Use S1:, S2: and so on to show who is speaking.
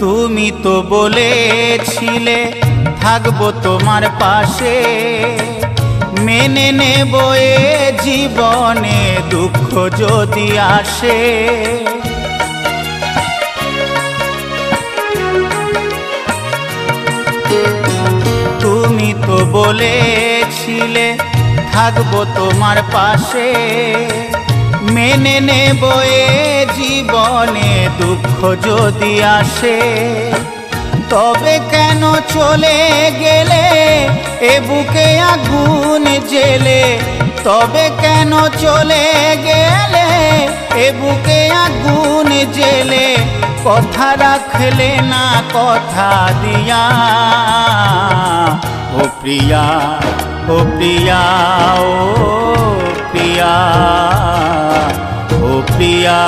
S1: তুমি তো বলেছিলে থাকবো তোমার পাশে, মেনে নেব এ জীবনে দুঃখ যদি আসে। তুমি তো বলেছিলে থাকবো তোমার পাশে, মেনে নেব এ জীবনে দুঃখ যদি আসে। তবে কেন চলে গেলে এ বুকে আগুন জেলে, তবে কেন চলে গেলে এ বুকে আগুন জেলে, কথা রাখলে না কথা দিয়া। ও প্রিয়া, ও প্রিয়া, ও প্রিয়া, ও প্রিয়া।